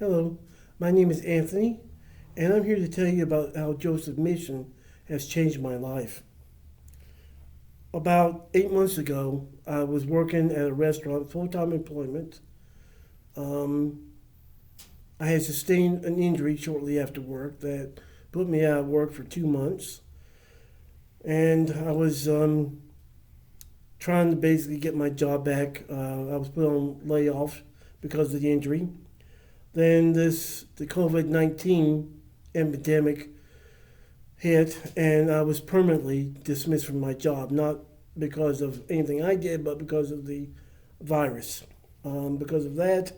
Hello, my name is Anthony, and I'm here to tell you about how Joseph Mission has changed my life. About 8 months ago, I was working at a restaurant, full time employment. Um, I had sustained an injury shortly after work that put me out of work for 2 months, and I was trying to basically get my job back. I was put on layoff because of the injury. Then the COVID-19 epidemic hit, and I was permanently dismissed from my job, not because of anything I did, but because of the virus. Because of that,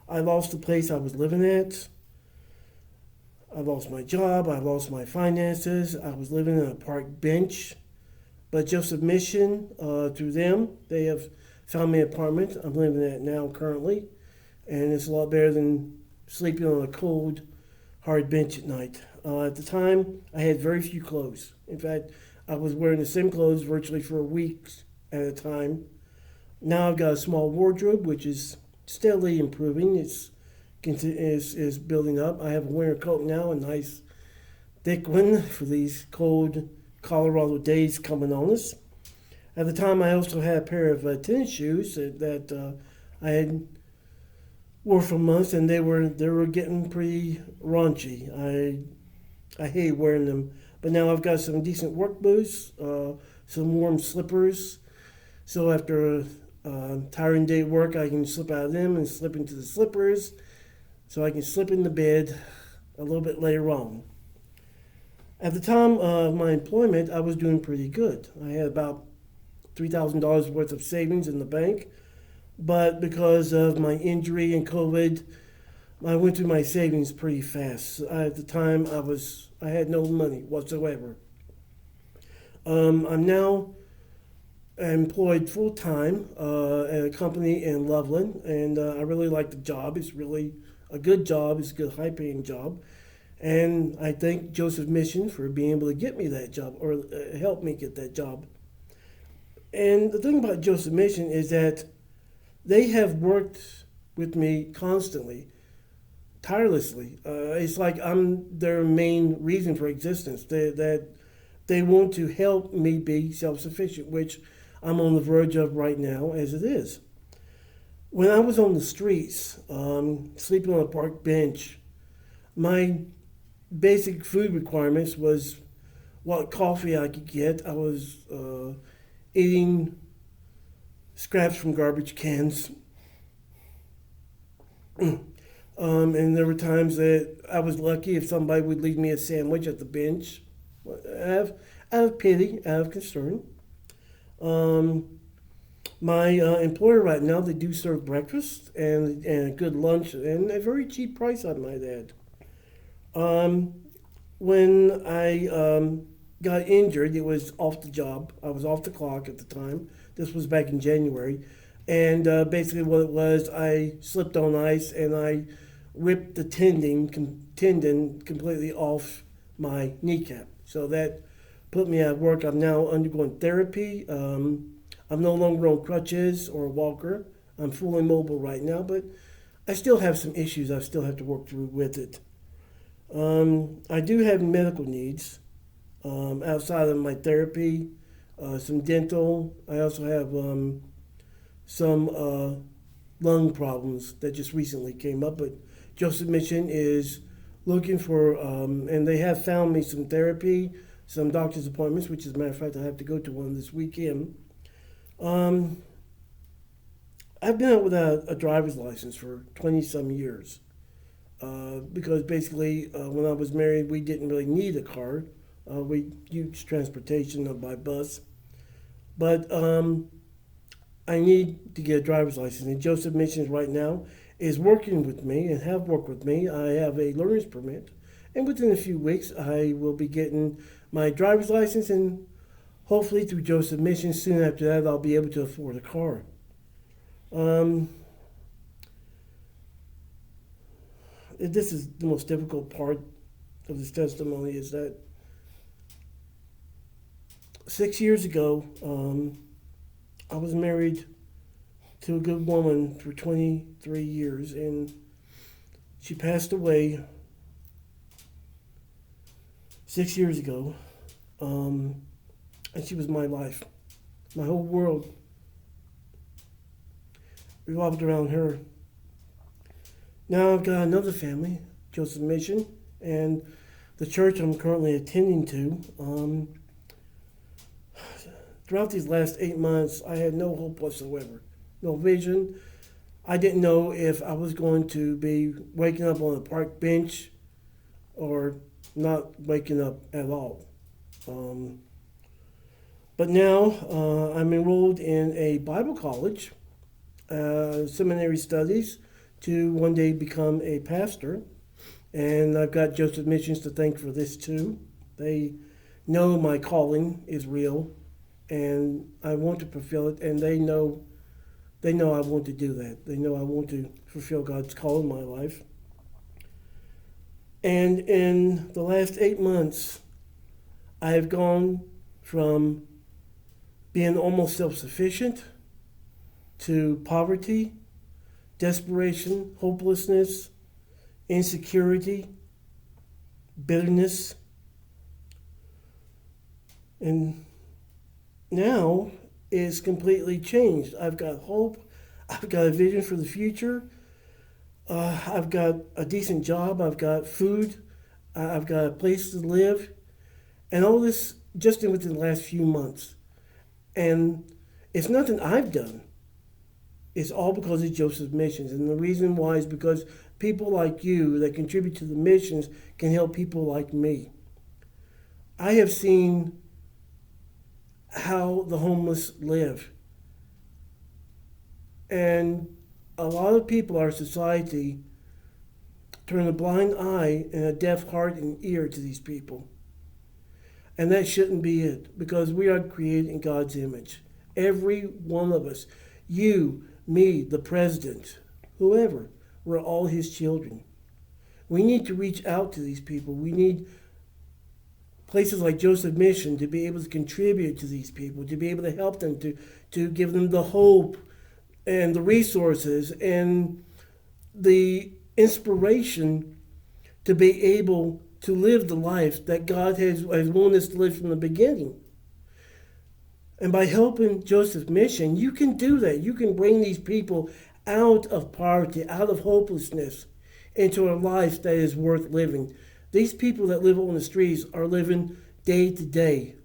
I lost the place I was living at. I lost my job. I lost my finances. I was living in a park bench. But Joseph Mission, through them, they have found me an apartment I'm living at now currently, and it's a lot better than sleeping on a cold, hard bench at night. At the time, I had very few clothes. In fact, I was wearing the same clothes virtually for weeks at a time. Now I've got a small wardrobe, which is steadily improving. It's building up. I have a winter coat now, a nice thick one for these cold Colorado days coming on us. At the time, I also had a pair of tennis shoes that I had wore for months, and they were getting pretty raunchy. I hate wearing them, but now I've got some decent work boots, some warm slippers. So after a tiring day at work, I can slip out of them and slip into the slippers, so I can slip in the bed a little bit later on. At the time of my employment, I was doing pretty good. I had about $3,000 worth of savings in the bank, but because of my injury and COVID, I went through my savings pretty fast. At the time, I had no money whatsoever. I'm now employed full time at a company in Loveland, and I really like the job. It's really a good job. It's a good, high paying job, and I thank Joseph Mission for being able to get me that job or help me get that job. And the thing about Joseph Mission is that they have worked with me constantly, tirelessly. It's like I'm their main reason for existence. That they want to help me be self-sufficient, which I'm on the verge of right now as it is. When I was on the streets, sleeping on a park bench, my basic food requirements was what coffee I could get. I was eating scraps from garbage cans. And there were times that I was lucky if somebody would leave me a sandwich at the bench, out of pity, out of concern. Um, my employer right now, they do serve breakfast and a good lunch and a very cheap price, I might add. Um, when I got injured, it was off the job. I was off the clock at the time. This was back in January. And basically, what it was, I slipped on ice and I ripped the tendon completely off my kneecap. So that put me out of work. I'm now undergoing therapy. I'm no longer on crutches or a walker. I'm fully mobile right now, but I still have some issues I still have to work through with it. I do have medical needs outside of my therapy, some dental. I also have some lung problems that just recently came up. But Joseph Mission is looking for, and they have found me some therapy, some doctor's appointments, which as a matter of fact, I have to go to one this weekend. Um, I've been out without a driver's license for 20 some years because basically, when I was married, we didn't really need a car. We used transportation by bus. But I need to get a driver's license. And Joseph Missions right now is working with me and have worked with me. I have a learner's permit. And within a few weeks, I will be getting my driver's license. And hopefully, through Joseph Missions, soon after that, I'll be able to afford a car. Um, this is the most difficult part of this testimony is that 6 years ago, I was married to a good woman for 23 years, and She passed away 6 years ago, and she was my life. My whole world revolved around her. Now I've got another family, Joseph Mission, and the church I'm currently attending to. Throughout these last 8 months, I had no hope whatsoever, no vision. I didn't know if I was going to be waking up on a park bench or not waking up at all. But now I'm enrolled in a Bible college, seminary studies, to one day become a pastor. And I've got Joseph Missions to thank for this too. They know my calling is real, and I want to fulfill it, and they know I want to do that. They know I want to fulfill God's call in my life. And in the last 8 months, I have gone from being almost self-sufficient to poverty, desperation, hopelessness, insecurity, bitterness. And now it's completely changed. I've got hope. I've got a vision for the future. I've got a decent job. I've got food. I've got a place to live. And all this just within the last few months. And it's nothing I've done. It's all because of Joseph's Missions. And the reason why is because people like you that contribute to the missions can help people like me. I have seen how the homeless live. And a lot of people, our society, turn a blind eye and a deaf heart and ear to these people. And that shouldn't be it, because we are created in God's image. Every one of us, you, me, the president, whoever, we're all his children. We need to reach out to these people. We need places like Joseph Mission to be able to contribute to these people, to be able to help them, to give them the hope and the resources and the inspiration to be able to live the life that God has wanted us to live from the beginning. And by helping Joseph's Mission, you can do that. You can bring these people out of poverty, out of hopelessness, into a life that is worth living. These people that live on the streets are living day to day.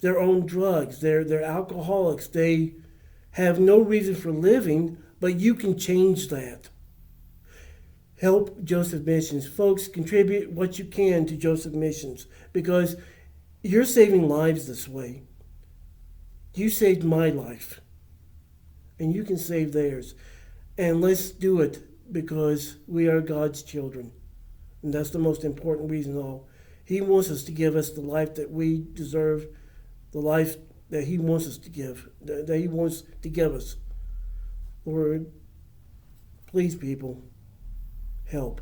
They're on drugs. They're alcoholics. They have no reason for living, but you can change that. Help Joseph Missions. Folks, contribute what you can to Joseph Missions, because you're saving lives this way. You saved my life, and you can save theirs. And let's do it because we are God's children. And that's the most important reason of all. He wants us to give us the life that we deserve, the life that he wants us to give, that he wants to give us. Lord, please, people, help.